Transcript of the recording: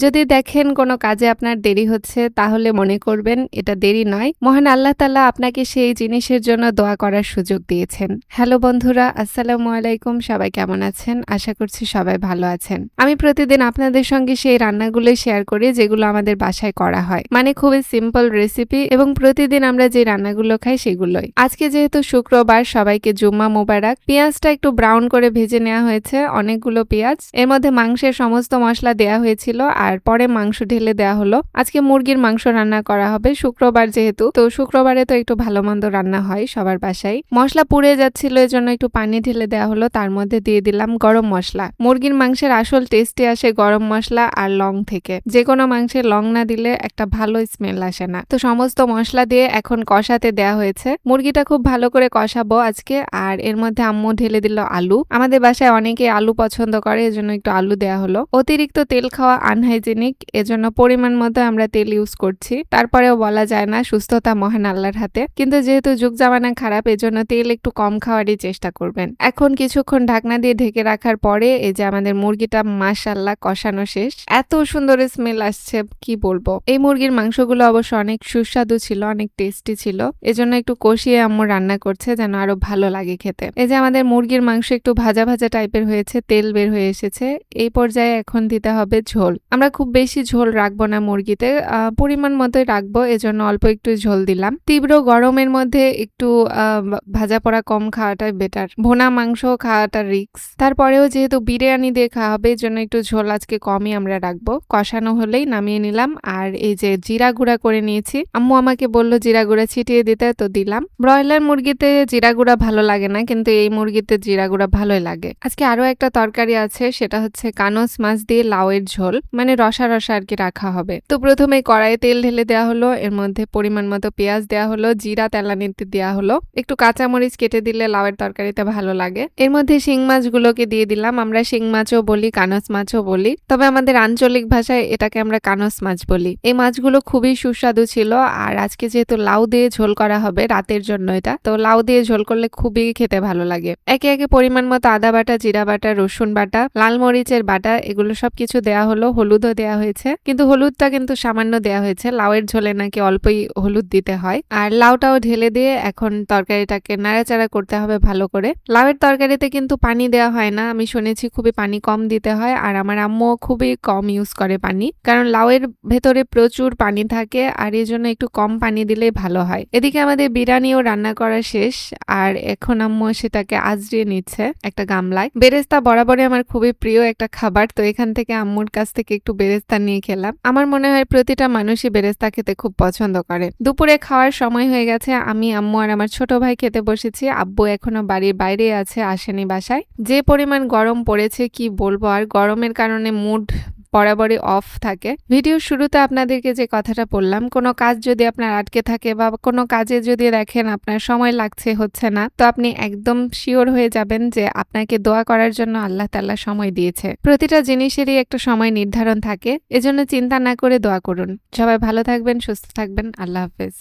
যদি দেখেন কোনো কাজে আপনার দেরি হচ্ছে তাহলে মনে করবেন এটা দেরি নয়, মহান আল্লাহ তাআলা আপনাকে সেই জিনিসের জন্য দোয়া করার সুযোগ দিয়েছেন। হ্যালো বন্ধুরা, আসসালামু আলাইকুম। সবাই কেমন আছেন? আশা করছি সবাই ভালো আছেন। আমি প্রতিদিন আপনাদের সঙ্গে সেই রান্নাগুলো শেয়ার করি যেগুলো আমাদের বাসায় করা হয়, মানে খুবই সিম্পল রেসিপি এবং প্রতিদিন আমরা যে রান্নাগুলো খাই সেগুলোই। আজকে যেহেতু শুক্রবার, সবাইকে জুম্মা মোবারক। পেঁয়াজটা একটু ব্রাউন করে ভেজে নেওয়া হয়েছে, অনেকগুলো পেঁয়াজ। এর মধ্যে মাংসের সমস্ত মশলা দেয়া হয়েছিল আর পরে মাংস ঢেলে দেওয়া হলো। আজকে মুরগির মাংস রান্না করা হবে, শুক্রবার যেহেতু। তো শুক্রবারে তো একটু ভালো মন্দ রান্না হয় সবার বাসায়। মশলা পুড়ে যাচ্ছিল, এজন্য একটু পানি ঢেলে দেওয়া হলো। তার মধ্যে দিয়ে দিলাম গরম মশলা। মুরগির মাংসের আসল টেস্টে আসে গরম মশলা আর লং থেকে। যে কোনো মাংসে লং না দিলে একটা ভালো স্মেল আসে না। তো সমস্ত মশলা দিয়ে এখন কষাতে দেওয়া হয়েছে। মুরগিটা খুব ভালো করে কষাবো আজকে। আর এর মধ্যে আম্মু ঢেলে দিল আলু। আমাদের বাসায় অনেকে আলু পছন্দ করে, এজন্য একটু আলু দেওয়া হলো। অতিরিক্ত তেল খাওয়া আনহাইজেনিক, এজন্য পরিমাণ মতো আমরা তেল ইউজ করছি। তারপরেও বলা যায় না, সুস্থতা মহান আল্লাহর হাতে। কিন্তু যেহেতু যুগ জামানা খারাপ, এজন্য তেল একটু কম খাওয়ারই চেষ্টা করবেন। এখন কিছুক্ষণ ঢাকনা দিয়ে ঢেকে রাখার পরে এই যে আমাদের মুরগিটা মাশাআল্লাহ কষানো শেষ। এত সুন্দর স্মেল আসছে কি বলবো। এই মুরগির মাংসগুলো অবশ্য অনেক সুস্বাদু ছিল, অনেক টেস্টি ছিল। এজন্য একটু কষিয়ে আম্মু রান্না করছে যেন আরো ভালো লাগে খেতে। এই যে আমাদের মুরগির মাংস একটু ভাজা ভাজা টাইপের হয়েছে, তেল বের হয়ে এসেছে। এই পর্যায়ে এখন দিতে হবে ঝোল। আমরা খুব বেশি ঝোল রাখবো না মুরগিতে, পরিমাণ মতোই রাখবো, এজন্য অল্প একটু ঝোল দিলাম। তীব্র গরমের মধ্যে একটু ভাজা পোড়া কম খাওয়াটাই বেটার, ভোনা মাংস খাওয়াটা রিস্ক। তারপরেও যেহেতু বিরিয়ানি দিয়ে খাওয়া হবে, এজন্য একটু ঝোল আজকে কমই আমরা রাখবো। কষানো হলেই নামিয়ে নিলাম। আর এই যে জিরা গুঁড়া করে নিয়েছি, আম্মু আমাকে বললো জিরা গুঁড়া ছিটিয়ে দিতে, তো দিলাম। ব্রয়লার মুরগিতে জিরা গুঁড়া ভালো লাগে না, কিন্তু এই মুরগিতে জিরা গুঁড়া ভালোই লাগে। আজকে আরো একটা তরকারি আছে, সেটা হচ্ছে কানস মাছ দিয়ে লাউয়ের ঝোল, মানে রসা রসা আর কি রাখা হবে। তো প্রথমে কড়াইয়ে তেল ঢেলে দেওয়া হলো, এর মধ্যে পরিমাণ মতো পেঁয়াজ দেওয়া হলো, জিরা তেলানিতে দেওয়া হলো, একটু কাঁচামরিচ কেটে দিলে লাউয়ের তরকারিতে ভালো লাগে। এর মধ্যে শিং মাছগুলোকে দিয়ে দিলাম। আমরা শিং মাছও বলি, কানস মাছও বলি, তবে আমাদের আঞ্চলিক ভাষায় এটাকে আমরা কানস মাছ বলি। এই মাছগুলো খুবই সুস্বাদু ছিল। আর আজকে যেহেতু লাউ দিয়ে ঝোল করা হবে রাতের জন্য, এটা তো লাউ দিয়ে ঝোল করলে খুবই খেতে ভালো লাগে। একে একে পরিমাণ মতো আদা বাটা, জিরা বাটা, রসুন বাটা, লাল মরিচের বাটা, এগুলো সবকিছু দেওয়া হলো। হলুদও দেওয়া হয়েছে, কিন্তু হলুদটা কিন্তু সামান্য দেওয়া হয়েছে। লাউয়ের ঝোলে নাকি অল্পই হলুদ দিতে হয়। আর লাউটাও ঢেলে দিয়ে এখন তরকারিটাকে নাড়াচাড়া করতে হবে ভালো করে। লাউয়ের তরকারিতে কিন্তু পানি দেওয়া হয় না, আমি শুনেছি খুবই পানি কম দিতে হয়। আর আমার আম্মু খুবই কম ইউজ করে পানি, কারণ লাউয়ের ভেতরে প্রচুর পানি থাকে, আর এই জন্য একটু কম পানি দিলেই ভালো হয়। এদিকে আমাদের বিরিয়ানিও রান্না করা শেষ, আর এখন আম্মু সেটাকে আজরিয়ে নিচ্ছে একটা গামলায়। বেরেস্তা বরাবরই আমার খুবই প্রিয় একটা খাবার, তো এখান থেকে আম্মুর কাছ থেকে একটু বেরেস্তা নিয়ে খেলাম। আমার মনে হয় প্রতিটা মানুষই বেরেস্তা খেতে খুব পছন্দ করে। দুপুরে খাওয়ার সময় হয়ে গেছে, আমি, আম্মু আর আমার ছোট ভাই খেতে বসেছি। আব্বু এখনো বাড়ির বাইরে আছে, আসেনি বাসায়। যে পরিমাণ গরম পড়েছে কি বলবো, আর গরমের কারণে মুড বরাবরই অফ থাকে। ভিডিওর শুরুতে আপনাদেরকে যে কথাটা বললাম, কোনো কাজ যদি আপনার আটকে থাকে বা কোনো কাজে যদি দেখেন আপনার সময় লাগছে, হচ্ছে না, তো আপনি একদম শিওর হয়ে যাবেন যে আপনাকে দোয়া করার জন্য আল্লাহ তাআলা সময় দিয়েছে। প্রতিটা জিনিসেরই একটা সময় নির্ধারণ থাকে, এজন্য চিন্তা না করে দোয়া করুন। সবাই ভালো থাকবেন, সুস্থ থাকবেন। আল্লাহ হাফেজ।